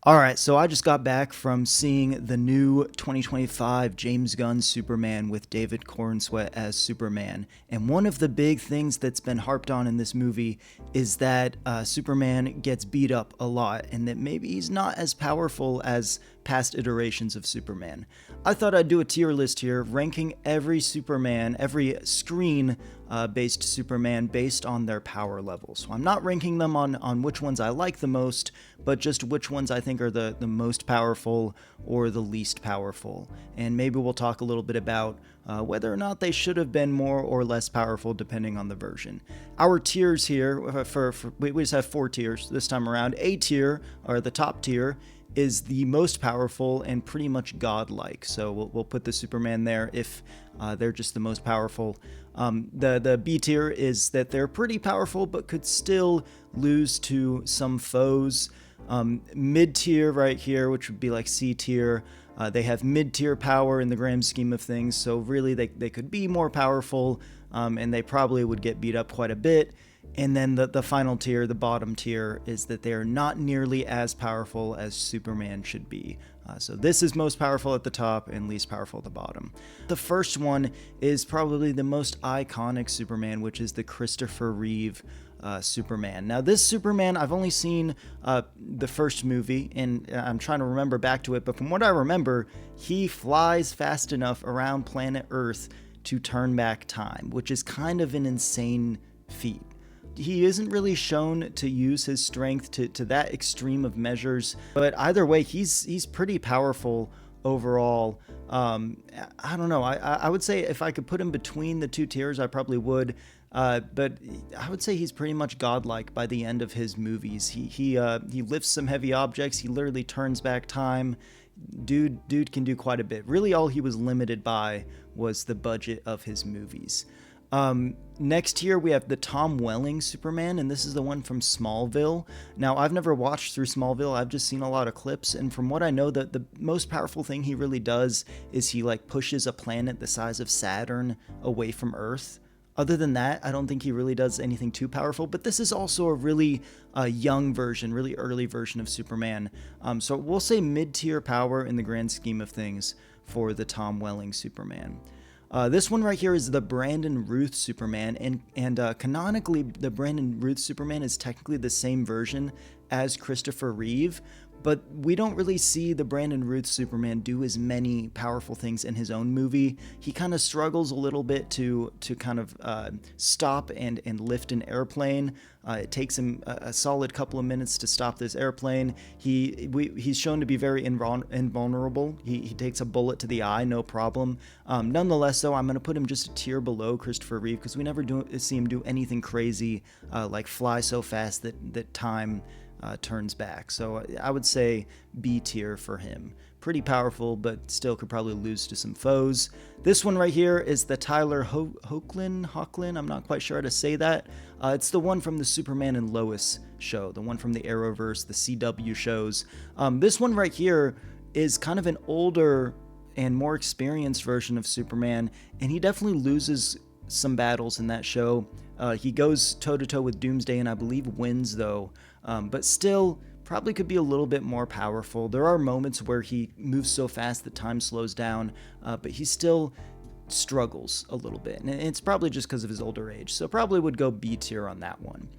All right, so I just got back from seeing the new 2025 James Gunn Superman with David Cornsweet as Superman. And one of the big things that's been harped on in this movie is that Superman gets beat up a lot and that maybe he's not as powerful as past iterations of Superman. I thought I'd do a tier list here ranking every Superman, every screen based Superman based on their power level. So I'm not ranking them on which ones I like the most, but just which ones I think are the most powerful or the least powerful. And maybe we'll talk a little bit about whether or not they should have been more or less powerful depending on the version. Our tiers here, we just have 4 tiers this time around. A tier, or the top tier, is the most powerful and pretty much godlike. So we'll put the Superman there if they're just the most powerful. The B tier is that they're pretty powerful but could still lose to some foes. Mid tier right here, which would be like C tier, they have mid tier power in the grand scheme of things. So really they could be more powerful, and they probably would get beat up quite a bit. And then the final tier, the bottom tier, is that they are not nearly as powerful as Superman should be. So this is most powerful at the top and least powerful at the bottom. The first one is probably the most iconic Superman, which is the Christopher Reeve Superman. Now, this Superman, I've only seen the first movie, and I'm trying to remember back to it, but from what I remember, he flies fast enough around planet Earth to turn back time, which is kind of an insane feat. He isn't really shown to use his strength to that extreme of measures, but either way, he's pretty powerful overall. I don't know. I would say if I could put him between the two tiers, I probably would. But I would say he's pretty much godlike by the end of his movies. He lifts some heavy objects. He literally turns back time. Dude can do quite a bit. Really, all he was limited by was the budget of his movies. Next here we have the Tom Welling Superman, and this is the one from Smallville. Now, I've never watched through Smallville, I've just seen a lot of clips, and from what I know, the most powerful thing he really does is he pushes a planet the size of Saturn away from Earth. Other than that, I don't think he really does anything too powerful, but this is also a really young version, really early version of Superman. So we'll say mid-tier power in the grand scheme of things for the Tom Welling Superman. This one right here is the Brandon Routh Superman, and canonically, the Brandon Routh Superman is technically the same version as Christopher Reeve, but we don't really see the Brandon Routh Superman do as many powerful things in his own movie. He kind of struggles a little bit to kind of stop and lift an airplane. It takes him a solid couple of minutes to stop this airplane. He's shown to be very invulnerable. He takes a bullet to the eye, no problem. Nonetheless, though, I'm going to put him just a tier below Christopher Reeve because we never see him do anything crazy like fly so fast that time turns back. So I would say B tier for him. Pretty powerful, but still could probably lose to some foes. This one right here is the Tyler Hoechlin. I'm not quite sure how to say that. It's the one from the Superman and Lois show, the one from the Arrowverse, the CW shows. This one right here is kind of an older and more experienced version of Superman, and he definitely loses some battles in that show. He goes toe-to-toe with Doomsday and I believe wins, though. But still, probably could be a little bit more powerful. There are moments where he moves so fast that time slows down, but he still struggles a little bit. And it's probably just because of his older age. So probably would go B tier on that one.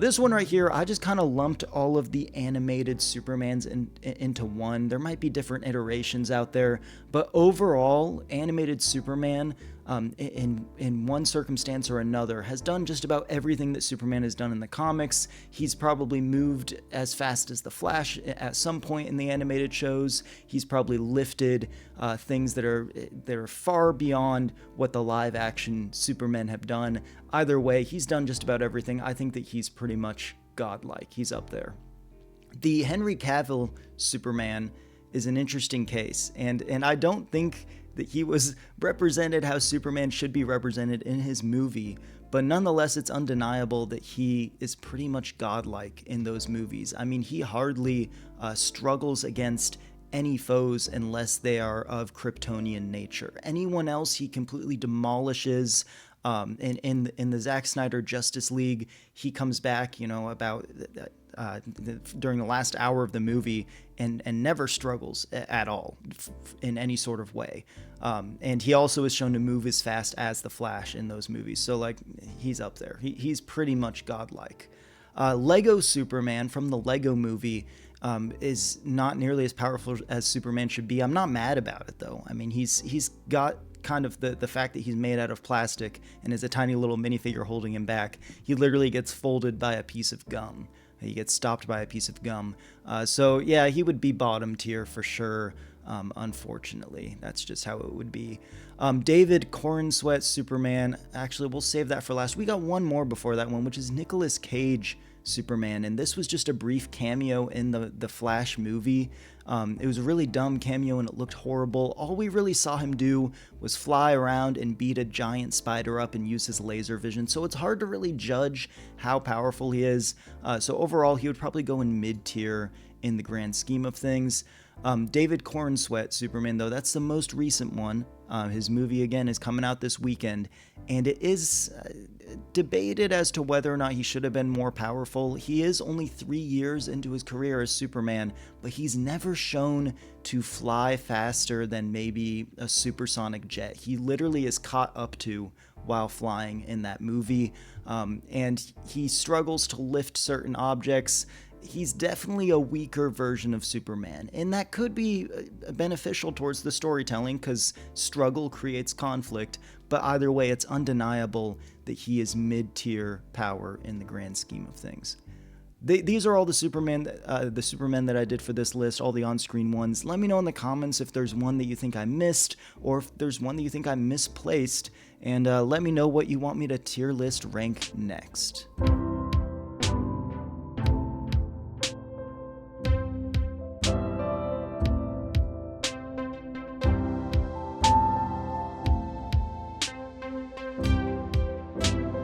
This one right here, I just kind of lumped all of the animated Supermans into one. There might be different iterations out there, but overall, animated Superman, in one circumstance or another, has done just about everything that Superman has done in the comics. He's probably moved as fast as the Flash at some point in the animated shows. He's probably lifted things that are far beyond what the live action Supermen have done. Either way, he's done just about everything. I think that he's pretty much godlike. He's up there. The Henry Cavill Superman is an interesting case, and I don't think that he was represented how Superman should be represented in his movie, but nonetheless, it's undeniable that he is pretty much godlike in those movies. I mean, he hardly struggles against any foes unless they are of Kryptonian nature. Anyone else he completely demolishes. In the Zack Snyder Justice League, he comes back, about during the last hour of the movie and never struggles at all in any sort of way. And he also is shown to move as fast as the Flash in those movies. So like he's up there. He's pretty much godlike. Lego Superman from the Lego movie is not nearly as powerful as Superman should be. I'm not mad about it though. I mean, he's got kind of the fact that he's made out of plastic and is a tiny little minifigure holding him back. He literally gets folded by a piece of gum. He gets stopped by a piece of gum. So yeah, he would be bottom tier for sure. Unfortunately, that's just how it would be. David Corenswet Superman. Actually, we'll save that for last. We got one more before that one, which is Nicolas Cage Superman, and this was just a brief cameo in the Flash movie. It was a really dumb cameo and it looked horrible. All we really saw him do was fly around and beat a giant spider up and use his laser vision, so it's hard to really judge how powerful he is. So overall, he would probably go in mid-tier in the grand scheme of things. David Corenswet Superman, though, that's the most recent one. His movie, again, is coming out this weekend, and it is debated as to whether or not he should have been more powerful. He is only 3 years into his career as Superman, but he's never shown to fly faster than maybe a supersonic jet. He literally is caught up to while flying in that movie, and he struggles to lift certain objects. He's definitely a weaker version of Superman, and that could be beneficial towards the storytelling because struggle creates conflict, but either way, it's undeniable that he is mid-tier power in the grand scheme of things. These are all the Supermen that I did for this list, all the on-screen ones. Let me know in the comments if there's one that you think I missed, or if there's one that you think I misplaced, and let me know what you want me to tier list rank next.